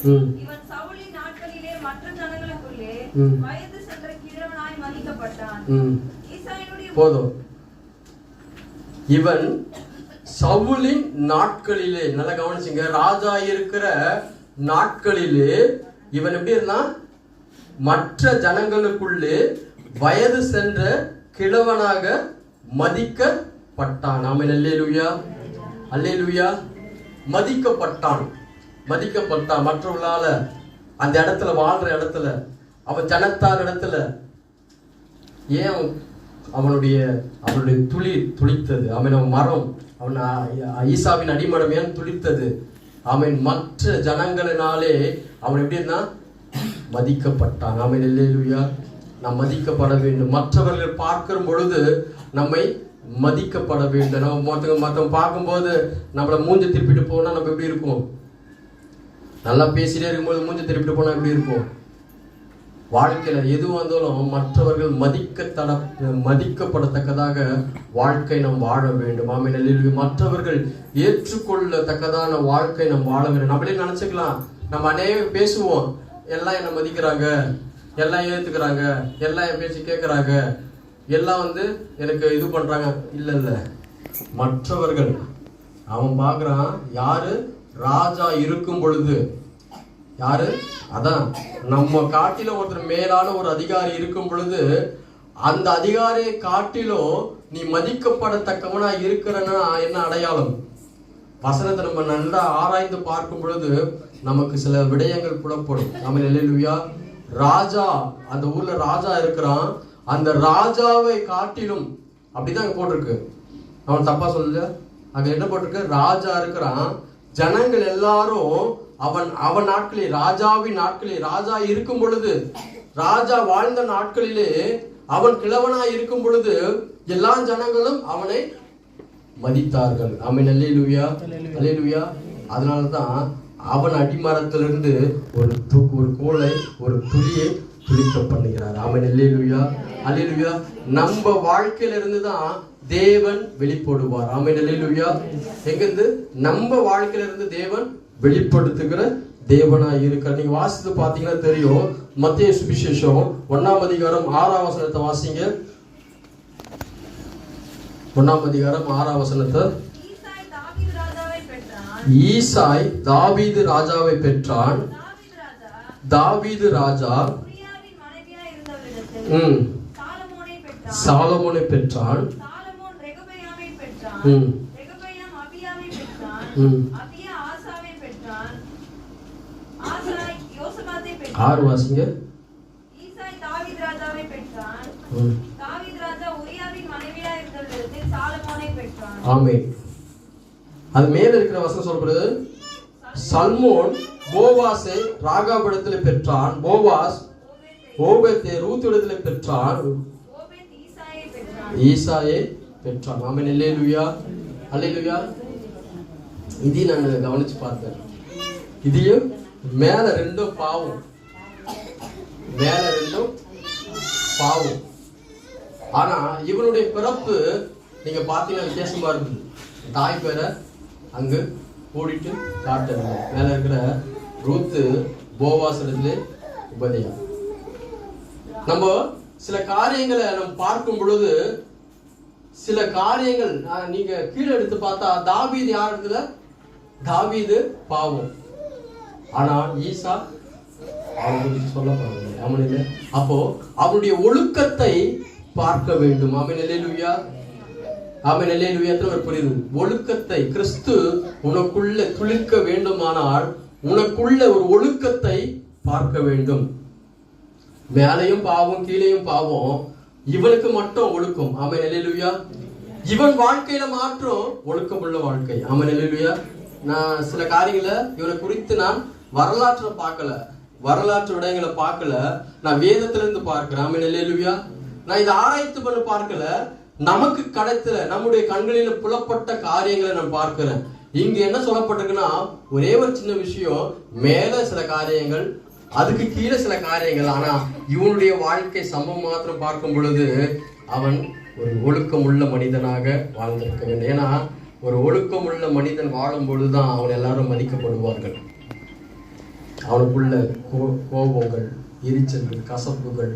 இவன் சவுலின் நாட்களிலே மற்ற ஜனங்களுக்குள்ளே வயது சென்ற கிழவனாய் மதிக்கப்பட்டான். போதும். இவன் சவுலின் நாட்களிலே, நல்லா கவனிச்சுங்க, ராஜா இருக்கிற நாட்களிலே இவன் எப்படி இருந்தான்? மற்ற ஜனங்களுக்குள்ளே வயது சென்ற கிழவனாக மதிக்கப்பட்டான். ஆமென். அல்லேலூயா, அல்லேலூயா. மதிக்கப்பட்டான், மதிக்கப்பட்டான். மற்றவர்களால அந்த இடத்துல, வாழ்ற இடத்துல, அவன் ஜனத்தார் இடத்துல. ஏன்? அவனுடைய துளித்தது. அவன் மரம், அவன் ஈசாவின் அடிமரம் ஏன் துளித்தது? அவன் மற்ற ஜனங்களினாலே அவன் எப்படி இருந்தான்? மதிக்கப்பட்டான். ஆமென். அல்லேலூயா. நாம் மதிக்கப்பட வேண்டும். மற்றவர்கள் பார்க்கிற பொழுது நம்மை மதிக்கப்பட வேண்டும். நம்ம மற்றவங்க பார்க்கும்போது நம்மளை மூஞ்சி திருப்பிட்டு போனா நம்ம எப்படி இருக்கும்? நல்லா பேசிட்டே இருக்கும்போது மூஞ்சி திருப்பிட்டு போனா எப்படி இருக்கும்? வாழ்க்கையில எது வந்தாலும் மற்றவர்கள் மதிக்கப்படத்தக்கதாக வாழ்க்கை நாம் வாழ வேண்டும். ஆமென். அல்லேலூயா. மற்றவர்கள் ஏற்றுக்கொள்ளத்தக்கதான வாழ்க்கை நாம் வாழ வேண்டும். நம்மளே நினைச்சுக்கலாம், நம்ம அநேகம் பேசுவோம், எல்லாம் என்னை மதிக்கிறாங்க, எல்லாம் ஏத்துக்கிறாங்க, எல்லாம் என் பேச்சு கேட்கறாங்க, எல்லாம் எனக்கு இது பண்றாங்க. இல்ல, மற்றவர்கள் அவன் பார்க்கறான். யாரு? ராஜா இருக்கும் பொழுது. யாரு? அதான் நம்ம காட்டில ஒருத்தர் மேலான ஒரு அதிகாரி இருக்கும் பொழுது, அந்த அதிகாரியை காட்டிலும் நீ மதிக்கப்படத்தக்கவனா இருக்கிறன்னா என்ன அடையாளம்? வசனத்தை நம்ம நல்லா ஆராய்ந்து பார்க்கும் பொழுது நமக்கு சில விடயங்கள் புலப்படும். ஆமென். அல்லேலூயா. ராஜா, அந்த ஊர்ல ராஜா இருக்கிறான். அந்த ராஜாவை காட்டிலும், அப்படிதான் போட்டிருக்கு. அவன் தப்பா சொல்லல, அங்க என்ன போட்டிருக்கு? ராஜா இருக்கிறான். ஜனங்கள் எல்லாரும் அவன் நாட்களிலே, ராஜாவின் நாட்களிலே, ராஜா இருக்கும் பொழுது, ராஜா வாழ்ந்த நாட்களிலே, அவன் கிழவனாய் இருக்கும் பொழுது எல்லா ஜனங்களும் அவனை மதித்தார்கள். ஆமென். அல்லேலூயா, அல்லேலூயா. அதனாலதான் அவன் அடிமரத்திலிருந்து ஒரு கோலை, ஒரு துளியை துளிக்க பண்ணுகிறார். ஆமென். அல்லேலூயா, அல்லேலூயா. நம்ம வாழ்க்கையில இருந்துதான் தேவன் வெளிப்படுவார். ஆமென். அல்லேலூயா. எங்கிருந்து? நம்ம வாழ்க்கையில இருந்து தேவன் வெளிப்படுத்துகிற தேவனாய் இருக்கிறார். நீங்க வாசித்து பாத்தீங்கன்னா தெரியும். மத்தேயு சுவிசேஷம் 1ஆம் அதிகாரம் 6ஆம் வசனத்தை வாசிங்க. 1ஆம் அதிகாரம் 6ஆம் வசனத்தை. ஈசாய் தாவீது ராஜாவை பெற்றான். தாவீது ராஜா சாலமோனை பெற்றான். ஆறு வாசிங்க. ஆமென். அது மேல இருக்கிற வசனம் சொல்றது, சல்மோன் போவாசை ராகாபிடத்திலே பெற்றான். போவாஸ் ஓபேத்தை ரூத்திடத்திலே பெற்றான். ஈசாயை பெற்றான். ஆமென். அல்லேலூயா, அல்லேலூயா. இதையும் நான் கவனிச்சு பார்த்தேன். இதையும் மேல ரெண்டும் பாவம், மேல ரெண்டும் பாவம். ஆனா இவனுடைய பிறப்பு நீங்க பாத்தீங்கன்னா வித்தியாசமா இருக்குது. தாய் பேரை அங்கு கூடிட்டு காட்டுறது. மேல இருக்கிற ரூத்து போவாஸ் இடத்துல உபதேயம். நம்ம சில காரியங்களை நம்ம பார்க்கும் பொழுது, சில காரியங்கள் நீங்க கீழே எடுத்து பார்த்தா, தாவீது யார் இடத்துல? தாவீது பாவம். ஆனா ஈசா சொல்லப்படுறது. ஆமென். அப்போ அவனுடைய ஒழுக்கத்தை பார்க்க வேண்டும். ஆமென். அல்லேலூயா, ஆமென். அல்லேலூயா. புரியுது? ஒழுக்கத்தை கிறிஸ்து உனக்குள்ள துளிர்க்க வேண்டுமானால் உனக்குள்ள ஒரு ஒழுக்கத்தை பார்க்க வேண்டும். மேலையும் பாவம், கீழையும் பாவம். இவனுக்கு மட்டும் ஒழுக்கம். ஆமென். அல்லேலூயா. இவன் வாழ்க்கையில மாற்றம் ஒழுக்கம் உள்ள வாழ்க்கை. ஆமென். அல்லேலூயா. நான் சில காரியங்களை இவனை குறித்து நான் வரலாற்றை பார்க்கல, வரலாற்று விடயங்களை பார்க்கல, நான் வேதத்திலிருந்து பார்க்கிறேன். ஆமென். அல்லேலூயா. நான் இதை ஆராய்ச்சி பண்ண பார்க்கல, நமக்கு கிடைத்துல நம்முடைய கண்களில புலப்பட்ட காரியங்களை நான் பார்க்கிறேன். இங்க என்ன சொல்லப்பட்டிருக்குன்னா, ஒரே ஒரு சின்ன விஷயம், மேல சில காரியங்கள், அதுக்கு கீழே சில காரியங்கள். ஆனா இவனுடைய வாழ்க்கை சம்பவம் மாத்திரம் பார்க்கும் பொழுது அவன் ஒரு ஒழுக்கம் உள்ள மனிதனாக வாழ்ந்திருக்க வேண்டும். ஏன்னா ஒரு ஒழுக்கம் உள்ள மனிதன் வாழும் பொழுதுதான் அவன் எல்லாரும் மதிக்கப்படுவார்கள். அவனுக்குள்ள கோபங்கள், எரிச்சல்கள், கசப்புகள்,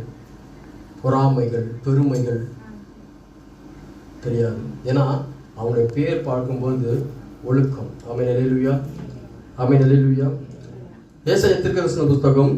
பொறாமைகள், பெருமைகள் தெரியாது. ஏன்னா அவனுடைய பேர் பார்க்கும்போது ஒழுக்கம். ஆமென், அல்லேலூயா, ஆமென், அல்லேலூயா. ஏசாயா தீர்க்கதரிசன புத்தகம்